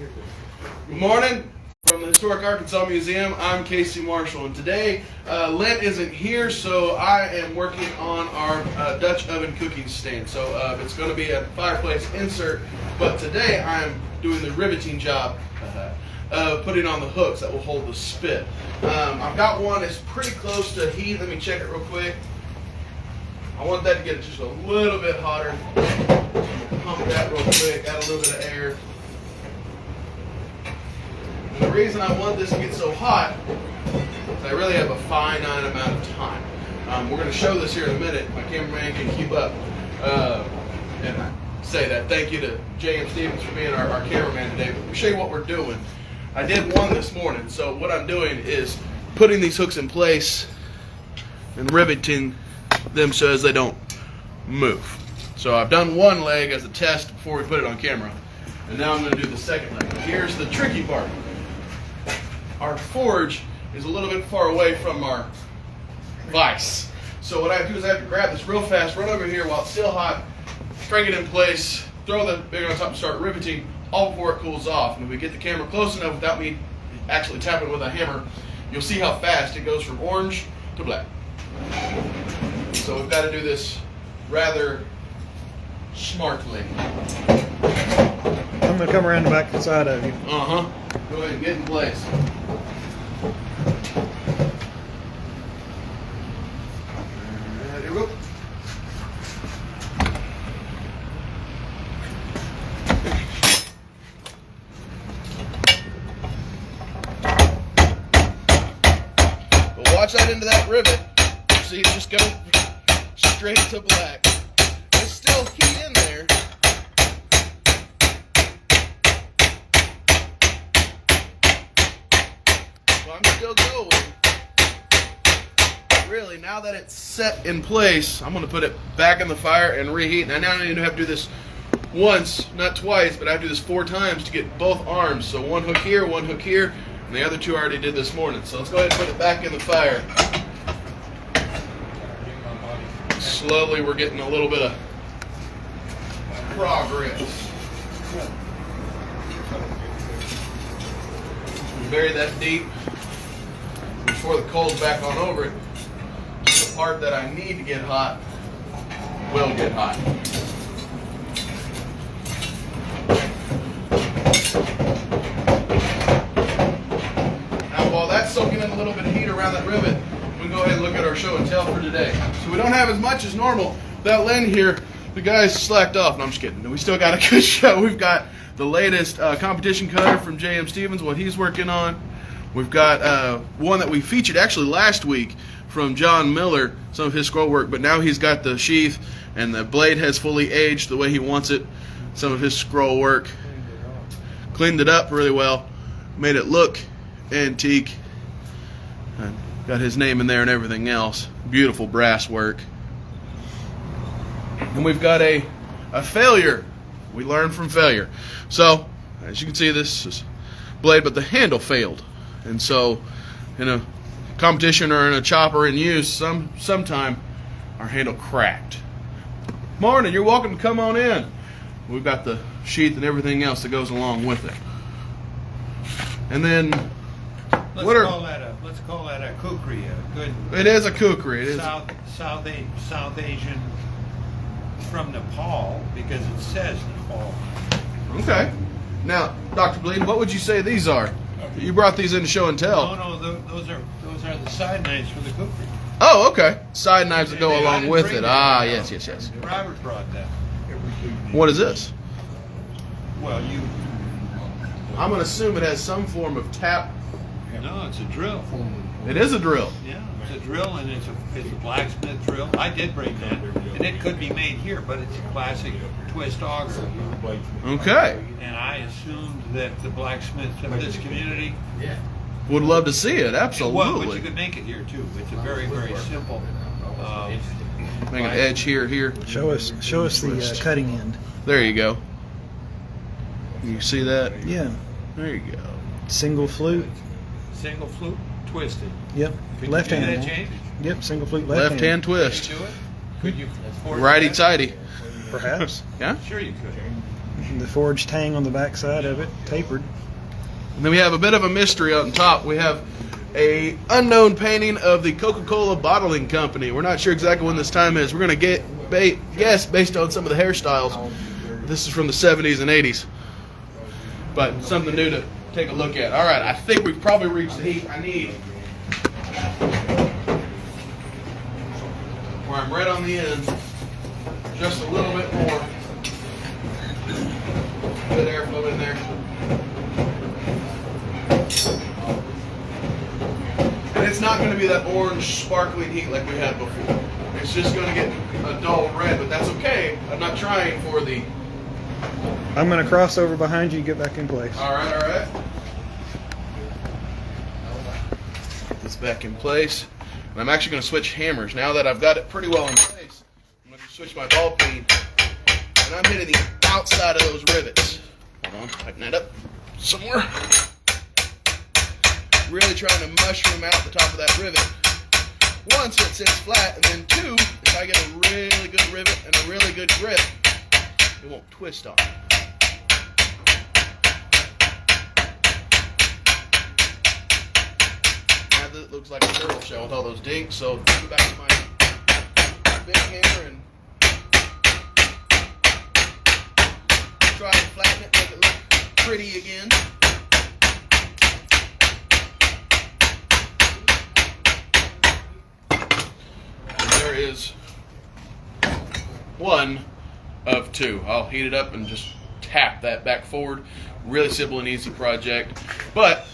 Good morning from the Historic Arkansas Museum. I'm Casey Marshall, and today Lent isn't here, so I am working on our Dutch oven cooking stand. So it's going to be a fireplace insert, but today I'm doing the riveting job of putting on the hooks that will hold the spit. I've got one that's pretty close to heat. Let me check it real quick. I want that to get just a little bit hotter. Pump that real quick, add a little bit of air. And the reason I want this to get so hot is I really have a finite amount of time. We're going to show this here in a minute. My cameraman can keep up. And I say that. Thank you to J.M. Stevens for being our cameraman today. But we'll show you what we're doing. I did one this morning. So what I'm doing is putting these hooks in place and riveting them so as they don't move. So I've done one leg as a test before we put it on camera, and now I'm going to do the second leg. Here's the tricky part. Our forge is a little bit far away from our vise. So what I have to do is I have to grab this real fast, run over here while it's still hot, crank it in place, throw the big on top and start riveting all before it cools off. And if we get the camera close enough without me actually tapping with a hammer, you'll see how fast it goes from orange to black. So we've got to do this rather smartly. I'm going to come around the back side of you. Uh-huh. Go ahead and get in place. Alright, here we go. But watch out into that rivet. See, just go straight to black. There's still heat in there. So I'm still going. Really, now that it's set in place, I'm going to put it back in the fire and reheat. And now I need to have to do this once, not twice, but I have to do this 4 times to get both arms. So one hook here, and the other 2 I already did this morning. So let's go ahead and put it back in the fire. Slowly, we're getting a little bit of progress. Bury that deep before the coal's back on over it. The part that I need to get hot will get hot. Now, while that's soaking in a little bit of heat around that rivet, we can go ahead and look at our show and tell for today. So we don't have as much as normal. That Len here, the guys slacked off. No, I'm just kidding. We still got a good show. We've got the latest competition cutter from J.M. Stevens, what he's working on. We've got one that we featured actually last week from John Miller, some of his scroll work, but now he's got the sheath and the blade has fully aged the way he wants it. Some of his scroll work. Cleaned it up really well. Made it look antique. Got his name in there and everything else. Beautiful brass work. And we've got a failure. We learn from failure. So, as you can see, this is blade, but the handle failed. And so, in a competition or in a chopper in use, sometime our handle cracked. Morning, you're welcome to come on in. We've got the sheath and everything else that goes along with it. And then, Let's call that a kukri, a good. It is a kukri. It is South Asian from Nepal, because it says Nepal. Okay. Now, Dr. Bleed, what would you say these are? You brought these in to show and tell. No, those are the side knives for the kukri. Oh, okay. Side knives that go I along didn't with bring it. them. Ah, yes. Robert brought that. What is this? Well, I'm going to assume it has some form of tap. no, it's a drill. It is a drill. Yeah, it's a drill, and it's a blacksmith drill. I did bring that, and it could be made here, but it's a classic twist auger. Okay. And I assumed that the blacksmiths of this community, Would love to see it. well, Absolutely. but you could make it here too. It's a very, very simple. Make an edge here. Show us the cutting end. There you go. You see that? Yeah. There you go. Single flute. Single flute, twisted. Yep. Could Left you do hand. that, James? Yep. Single flute. Left hand Could twist. you do it? Could you? afford Righty that? tighty. Perhaps. Yeah? Sure you could. The forged tang on the back side of it, tapered. And then we have a bit of a mystery on top. We have a unknown painting of the Coca-Cola bottling company. We're not sure exactly when this time is. We're going to guess based on some of the hairstyles. This is from the 70s and 80s. But something new to take a look at. All right, I think we've probably reached the heat I need. Where I'm right on the end. Just a little bit more. Good airflow in there. And it's not going to be that orange sparkling heat like we had before. It's just going to get a dull red, but that's okay. I'm not trying for the... I'm going to cross over behind you, get back in place. All right, all right. Get this back in place. And I'm actually going to switch hammers. Now that I've got it pretty well in place, I'm going to switch my ball peen. And I'm hitting the outside of those rivets. Hold on, tighten that up some more. Really trying to mushroom out the top of that rivet. One, so it sits flat, and then two, if I get a really good rivet and a really good grip, it won't twist on. Now that it looks like a turtle shell with all those dinks, so go back to my big hammer and try and flatten it, make it look pretty again. There is one of two. I'll heat it up and just tap that back forward. Really simple and easy project. But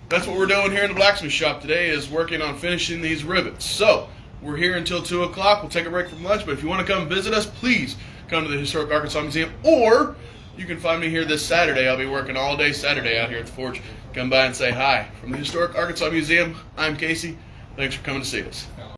that's what we're doing here in the blacksmith shop today, is working on finishing these rivets. So we're here until 2 o'clock. We'll take a break from lunch, but if you want to come visit us, please come to the Historic Arkansas Museum, or you can find me here this Saturday. I'll be working all day Saturday out here at the forge. Come by and say hi. From the Historic Arkansas Museum, I'm Casey. Thanks for coming to see us.